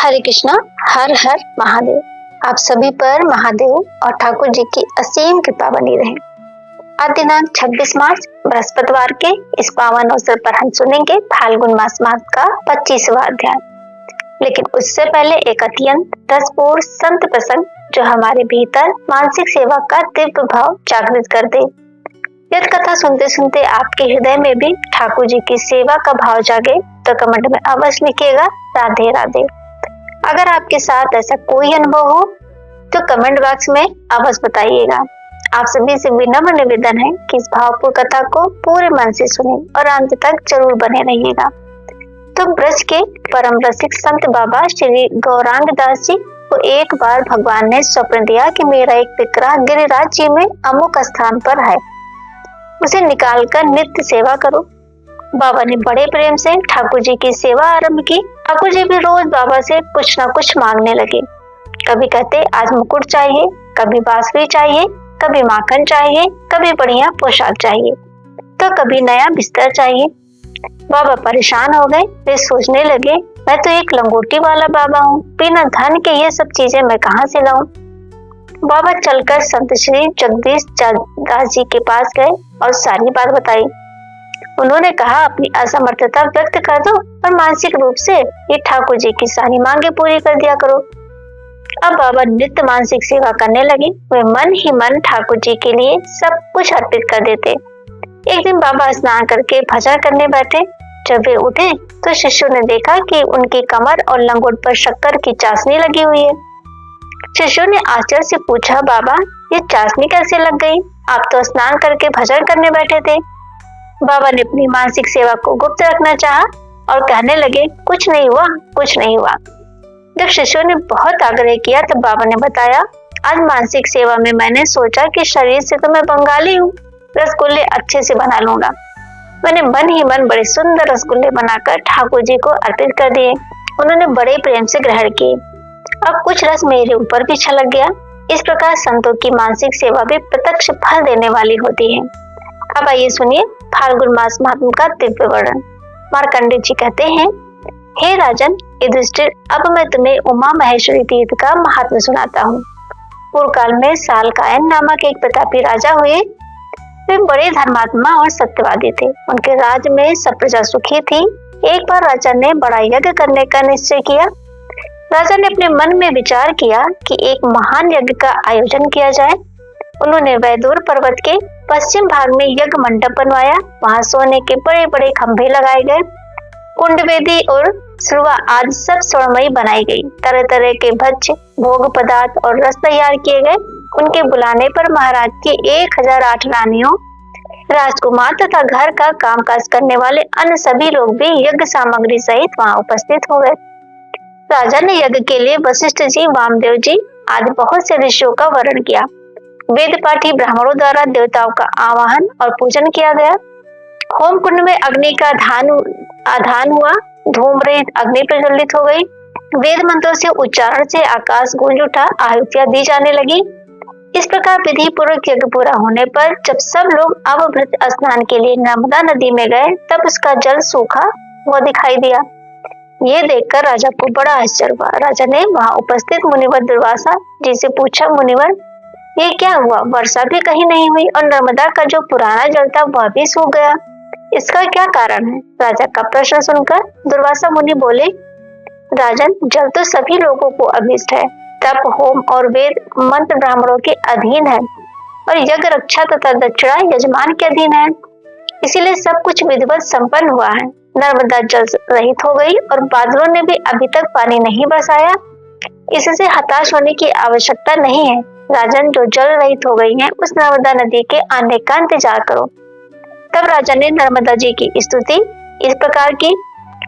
हरे कृष्णा। हर हर महादेव। आप सभी पर महादेव और ठाकुर जी की असीम कृपा बनी रहे। आज दिनांक 26 मार्च बृहस्पतिवार के इस पावन अवसर पर हम सुनेंगे फाल्गुन मास का 25वां अध्याय। लेकिन उससे पहले एक अत्यंत रसपूर्ण संत प्रसंग जो हमारे भीतर मानसिक सेवा का दिव्य भाव जागृत कर दे। यदि कथा सुनते सुनते आपके हृदय में भी ठाकुर जी की सेवा का भाव जागे तो कमेंट में अवश्य लिखिएगा राधे राधे। अगर आपके साथ ऐसा कोई अनुभव हो तो कमेंट बॉक्स में अवश्य बताइएगा। आप सभी से विनम्र निवेदन है कि इस भावपूर्ण कथा को पूरे मन से सुने और अंत तक जरूर बने रहिएगा। तो ब्रज के परम रसिक संत बाबा श्री गौरांग दास जी को एक बार भगवान ने स्वप्न दिया कि मेरा एक पिकरा गिरिराज जी में अमुक स्थान पर है, उसे निकालकर नित्य सेवा करो। बाबा ने बड़े प्रेम से ठाकुर जी की सेवा आरंभ की। ठाकुर जी भी रोज बाबा से कुछ न कुछ मांगने लगे। कभी कहते आज मुकुट चाहिए, कभी बांसुरी चाहिए, कभी माखन चाहिए, कभी बढ़िया पोशाक चाहिए, तो कभी नया बिस्तर चाहिए। बाबा परेशान हो गए। वे सोचने लगे मैं तो एक लंगोटी वाला बाबा हूँ, बिना धन के ये सब चीजें मैं कहाँ से लाऊं। बाबा चलकर संत श्री जगदीश दास जी के पास गए और सारी बात बताई। उन्होंने कहा अपनी असमर्थता व्यक्त कर दो और मानसिक रूप से ये ठाकुर जी की सारी मांगे पूरी कर दिया करो। अब बाबा नित्य मानसिक सेवा करने लगे। वे मन ही मन ठाकुर जी के लिए सब कुछ अर्पित कर देते। एक दिन बाबा स्नान करके भजन करने बैठे। जब वे उठे तो शिष्यों ने देखा कि उनकी कमर और लंगोट पर शक्कर की चाशनी लगी हुई है। शिष्यों ने आश्चर्य से पूछा, बाबा ये चाशनी कैसे लग गई? आप तो स्नान करके भजन करने बैठे थे। बाबा ने अपनी मानसिक सेवा को गुप्त रखना चाहा और कहने लगे कुछ नहीं हुआ, कुछ नहीं हुआ। जब शिष्यों ने बहुत आग्रह किया तब बाबा ने बताया, आज मानसिक सेवा में मैंने सोचा कि शरीर से तो मैं बंगाली हूँ, रसगुल्ले अच्छे से बना लूंगा। मैंने मन ही मन बड़े सुंदर रसगुल्ले बनाकर ठाकुर जी को अर्पित कर दिए। उन्होंने बड़े प्रेम से ग्रहण किए। अब कुछ रस मेरे ऊपर भी छलक गया। इस प्रकार संतों की मानसिक सेवा भी प्रत्यक्ष फल देने वाली होती है। अब आइए सुनिए फाल्गुन मास महात्म्य का दिव्य वर्णन। मार्कंडेय जी कहते हैं, हे राजन युधिष्ठिर, अब मैं तुम्हें उमा महेश्वरी तीर्थ का महात्म्य सुनाता हूँ। पूर्व काल में सालकायन नामक एक प्रतापी राजा हुए। वे बड़े धर्मात्मा और सत्यवादी थे। उनके राज्य में सब प्रजा सुखी थी। एक बार राजा ने बड़ा यज्ञ करने का निश्चय किया। राजा ने अपने मन में विचार किया कि एक महान यज्ञ का आयोजन किया जाए। उन्होंने वैदूर पर्वत के पश्चिम भाग में यज्ञ मंडप बनवाया। वहां सोने के बड़े बड़े खंभे लगाए गए। कुंड वेदी और सुरवा आदि सब स्वर्णमयी बनाई गई। तरह तरह के भक्ष्य भोग पदार्थ और रस तैयार किए गए। उनके बुलाने पर महाराज की 1008 रानियों, राजकुमार तथा घर का कामकाज करने वाले अन्य सभी लोग भी यज्ञ सामग्री सहित वहां उपस्थित हो गए। राजा ने यज्ञ के लिए वशिष्ठ जी, वामदेव जी आदि बहुत से ऋषियों का वर्ण किया। वेद पाठी ब्राह्मणों द्वारा देवताओं का आवाहन और पूजन किया गया। होम कुंड में अग्नि का आधान हुआ। धूम रहित अग्नि प्रज्वलित हो गई। वेद मंत्रों से उच्चारण से आकाश गूंज उठा। आहुतियां दी जाने लगी। इस प्रकार विधि पूर्वक यज्ञ पूरा होने पर जब सब लोग अवभृत स्नान के लिए नर्मदा नदी में गए तब उसका जल सूखा हुआ दिखाई दिया। ये देखकर राजा को बड़ा आश्चर्य हुआ। राजा ने वहां उपस्थित मुनिवर दुर्वासा जी से पूछा, मुनिवर ये क्या हुआ? वर्षा भी कहीं नहीं हुई और नर्मदा का जो पुराना जल था वह भी सूख गया। इसका क्या कारण है? राजा का प्रश्न सुनकर दुर्वासा मुनि बोले, राजन जल तो सभी लोगों को अभिष्ट है। तप होम और वेद मंत्र ब्राह्मणों के अधीन है और यज्ञ रक्षा तथा दक्षिणा यजमान के अधीन है। इसीलिए सब कुछ विधिवत संपन्न हुआ है। नर्मदा जल रहित हो गई और बादलों ने भी अभी तक पानी नहीं बरसाया। इससे हताश होने की आवश्यकता नहीं है। राजन जो जल रहित हो गई है उस नर्मदा नदी के आने का इंतजार करो। तब राजा ने नर्मदा जी की स्तुति इस प्रकार की,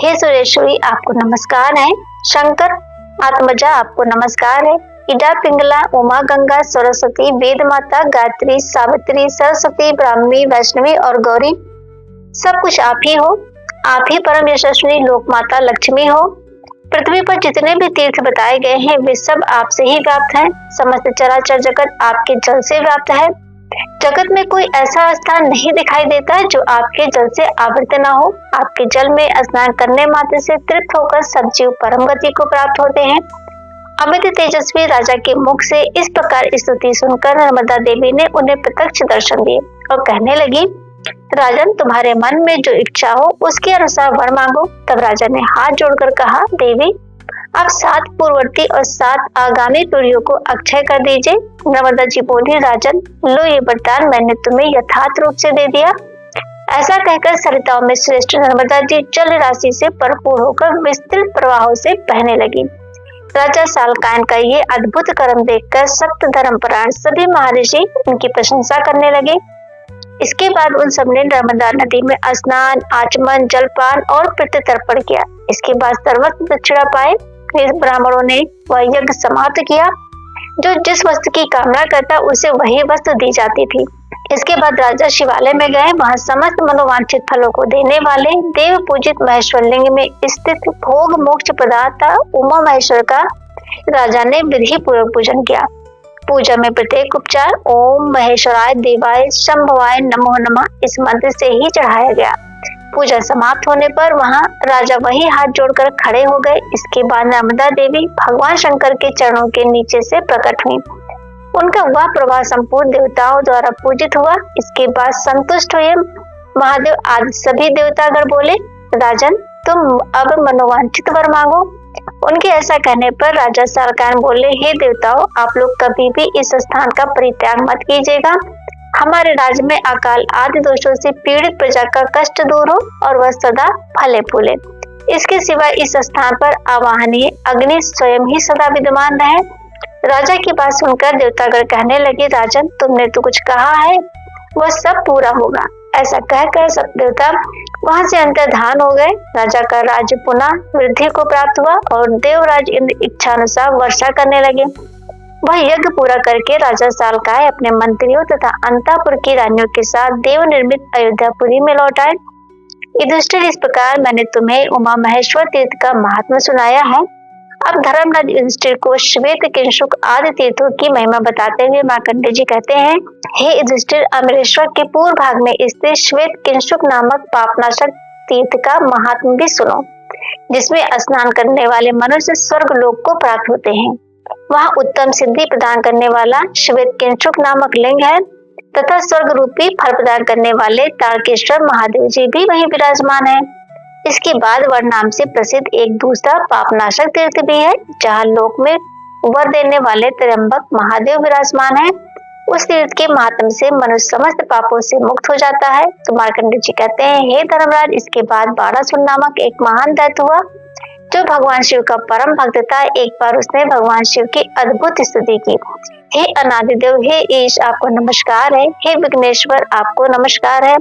हे सुरेश्वरी आपको नमस्कार है। शंकर आत्मजा आपको नमस्कार है। इडा पिंगला उमा गंगा सरस्वती वेद माता गायत्री सावित्री सरस्वती ब्राह्मी वैष्णवी और गौरी सब कुछ आप ही हो। आप ही परम यशस्वी लोक माता लक्ष्मी हो। पृथ्वी पर जितने भी तीर्थ बताए गए हैं वे सब आपसे ही व्याप्त हैं। समस्त चराचर जगत आपके जल से व्याप्त है। जगत में कोई ऐसा स्थान नहीं दिखाई देता जो आपके जल से आवृत न हो। आपके जल में स्नान करने मात्र से तृप्त होकर सब जीव परम गति को प्राप्त होते हैं। अमित तेजस्वी राजा के मुख से इस प्रकार स्तुति सुनकर नर्मदा देवी ने उन्हें प्रत्यक्ष दर्शन दिए और कहने लगी, राजन, तुम्हारे मन में जो इच्छा हो उसके अनुसार वर मांगो। तब राजा ने हाथ जोड़कर कहा, देवी, आप 7 पूर्ववर्ती और 7 आगामी पीढ़ियों को अक्षय कर दीजिए। नर्मदा जी बोली, राजन, लो ये वरदान मैंने तुम्हें यथार्थ रूप से दे दिया। ऐसा कहकर सरिताओं में श्रेष्ठ नर्मदा जी जल राशि से भरपूर होकर विस्तृत प्रवाहों से बहने लगी। राजा सालकायन का ये अद्भुत कर्म देखकर सप्त धर्मपरायण सभी महर्षि उनकी प्रशंसा करने लगे। इसके बाद उन सबने नर्मदा नदी में स्नान, आचमन, जलपान और प्रत्यतर्पण किया। इसके बाद सर्वत्र दक्षिणा पाए ब्राह्मणों ने वह यज्ञ समाप्त किया। जो जिस वस्तु की कामना करता उसे वही वस्तु दी जाती थी। इसके बाद राजा शिवालय में गए। वहां समस्त मनोवांछित फलों को देने वाले देव पूजित महेश्वर लिंग में स्थित भोग मोक्ष प्रदाता उमा महेश्वर का राजा ने विधि पूर्वक पूजन किया। पूजा में प्रत्येक उपचार ओम महेश्वराय देवाय शंभवाय नमो नमः इस मंत्र से ही चढ़ाया गया। पूजा समाप्त होने पर वहां राजा वही हाथ जोड़कर खड़े हो गए। इसके बाद नर्मदा देवी भगवान शंकर के चरणों के नीचे से प्रकट हुई। उनका वह प्रवाह संपूर्ण देवताओं द्वारा पूजित हुआ। इसके बाद संतुष्ट हुए महादेव आदि सभी देवतागण बोले, राजन, तुम अब मनोवांछित वर मांगो। उनके ऐसा कहने पर राजा सालकायन बोले, हे देवताओं, आप लोग कभी भी इस स्थान का परित्याग मत कीजिएगा। हमारे राज्य में अकाल आदि दोषों से पीड़ित प्रजा का कष्ट दूर हो और वह सदा फले फूले। इसके सिवा इस स्थान पर आवाहनीय अग्नि स्वयं ही सदा विद्यमान रहे। राजा की बात सुनकर देवतागण कहने लगे, राजन, तुमने तो कुछ कहा है वह सब पूरा होगा। ऐसा कहकर सब देवता वहां से अंतर्धान हो गए। राजा का राज्य पुनः वृद्धि को प्राप्त हुआ और देवराज इंद्र इच्छा अनुसार वर्षा करने लगे। वह यज्ञ पूरा करके राजा सालकाय अपने मंत्रियों तथा अंतापुर की रानियों के साथ देव निर्मित अयोध्यापुरी में लौट आए। युधिष्ठिर, इस प्रकार मैंने तुम्हें उमा महेश्वर तीर्थ का महात्मा सुनाया है। अब धर्मराज युधिष्ठिर को श्वेत किंशुक आदि तीर्थों की महिमा बताते हुए मार्कंडेय जी कहते हैं, हे युधिष्ठिर, अमरेश्वर के पूर्व भाग में स्थित श्वेत किंशुक नामक पापनाशक तीर्थ का महात्मा भी सुनो, जिसमें स्नान करने वाले मनुष्य स्वर्ग लोक को प्राप्त होते हैं। वहाँ उत्तम सिद्धि प्रदान करने वाला श्वेत किंशुक नामक लिंग है तथा स्वर्ग रूपी फल प्रदान करने वाले तारकेश्वर महादेव जी भी वहीं विराजमान है। इसके बाद वर नाम से प्रसिद्ध एक दूसरा पापनाशक तीर्थ भी है, जहाँ लोक में वर देने वाले त्र्यंबक महादेव विराजमान है। उस तीर्थ के महात्म से मनुष्य समस्त पापों से मुक्त हो जाता है। तो मार्कंडेय जी कहते हैं, हे धर्मराज, इसके बाद बाणासुर नामक एक महान दैत्य हुआ जो भगवान शिव का परम भक्त था। एक बार उसने भगवान शिव की अद्भुत स्तुति की, हे अनादिदेव, हे ईश, आपको नमस्कार है। हे विघ्नेश्वर, आपको नमस्कार है।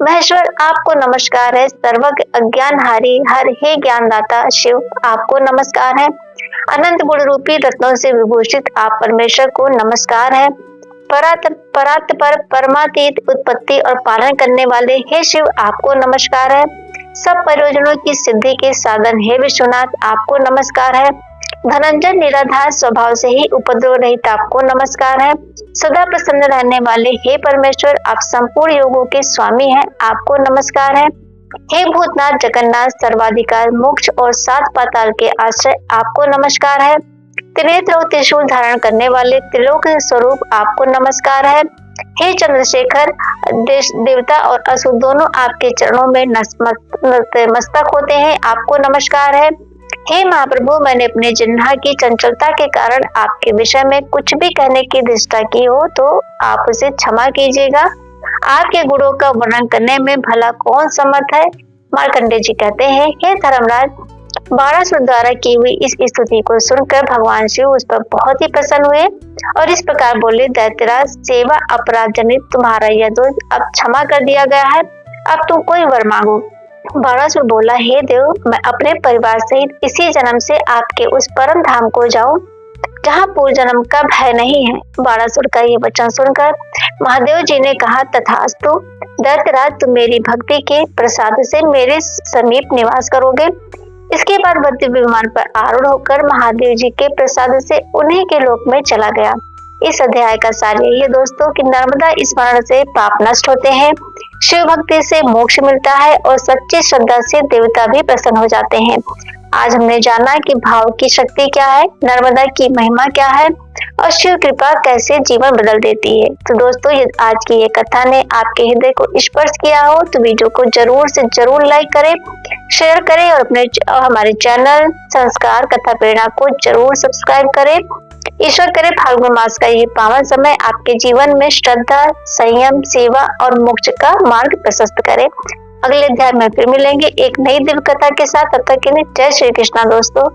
महेश्वर, आपको नमस्कार है। सर्वज्ञ अज्ञानहारी हर, हे ज्ञानदाता शिव, आपको नमस्कार है। अनंत गुण रूपी रत्नों से विभूषित आप परमेश्वर को नमस्कार है। परात पर परमातीत उत्पत्ति और पालन करने वाले हे शिव, आपको नमस्कार है। सब प्रयोजनों की सिद्धि के साधन हे विश्वनाथ, आपको नमस्कार है। धनंजय निराधार स्वभाव से ही उपद्रव रहित, आपको नमस्कार है। सदा प्रसन्न रहने वाले हे परमेश्वर, आप संपूर्ण योगों के स्वामी हैं, आपको नमस्कार है। हे भूतनाथ जगन्नाथ, सर्वाधिकार, मोक्ष और 7 पाताल के आश्रय, आपको नमस्कार है। त्रिनेत्र और त्रिशूल धारण करने वाले त्रिलोक स्वरूप, आपको नमस्कार है। हे चंद्रशेखर, देवता और असुर दोनों आपके चरणों में मस्तक होते हैं, आपको नमस्कार है। हे महाप्रभु, मैंने अपने जिह्वा की चंचलता के कारण आपके विषय में कुछ भी कहने की दृष्टा की हो तो आप उसे क्षमा कीजिएगा। आपके गुणों का वर्णन करने में भला कौन समर्थ है। मार्कंडेय जी कहते हैं, हे धर्मराज, बाणासुर द्वारा की हुई इस स्तुति को सुनकर भगवान शिव उस पर बहुत ही प्रसन्न हुए और इस प्रकार बोले, दैत्यराज, सेवा अपराध जनित तुम्हारा यह दोष अब क्षमा कर दिया गया है। अब तुम कोई वर मांगो। बाणासुर बोला, हे देव, मैं अपने परिवार सहित इसी जन्म से आपके उस परम धाम को जाऊं जहाँ पूर्व जन्म का भय नहीं है। बाणासुर का ये वचन सुनकर महादेव जी ने कहा, तथास्तु। दैत्यराज, तुम मेरी भक्ति के प्रसाद से मेरे समीप निवास करोगे। इसके बाद वह दिव्य विमान पर आरूढ़ होकर महादेव जी के प्रसाद से उन्हीं के लोक में चला गया। इस अध्याय का सार यही है दोस्तों कि नर्मदा स्मरण से पाप नष्ट होते हैं, शिव भक्ति से मोक्ष मिलता है और सच्ची श्रद्धा से देवता भी प्रसन्न हो जाते हैं। आज हमने जाना कि भाव की शक्ति क्या है, नर्मदा की महिमा क्या है और शिव कृपा कैसे जीवन बदल देती है। तो दोस्तों ये आज की ये कथा ने आपके हृदय को स्पर्श किया हो तो वीडियो को जरूर से जरूर लाइक करें, शेयर करें और हमारे चैनल संस्कार कथा प्रेरणा को जरूर सब्सक्राइब करें। ईश्वर करे फाल्गुन मास का ये पावन समय आपके जीवन में श्रद्धा, संयम, सेवा और मोक्ष का मार्ग प्रशस्त करे। अगले अध्याय में फिर मिलेंगे एक नई दिव्य कथा के साथ। तब तक के लिए जय श्री कृष्णा दोस्तों।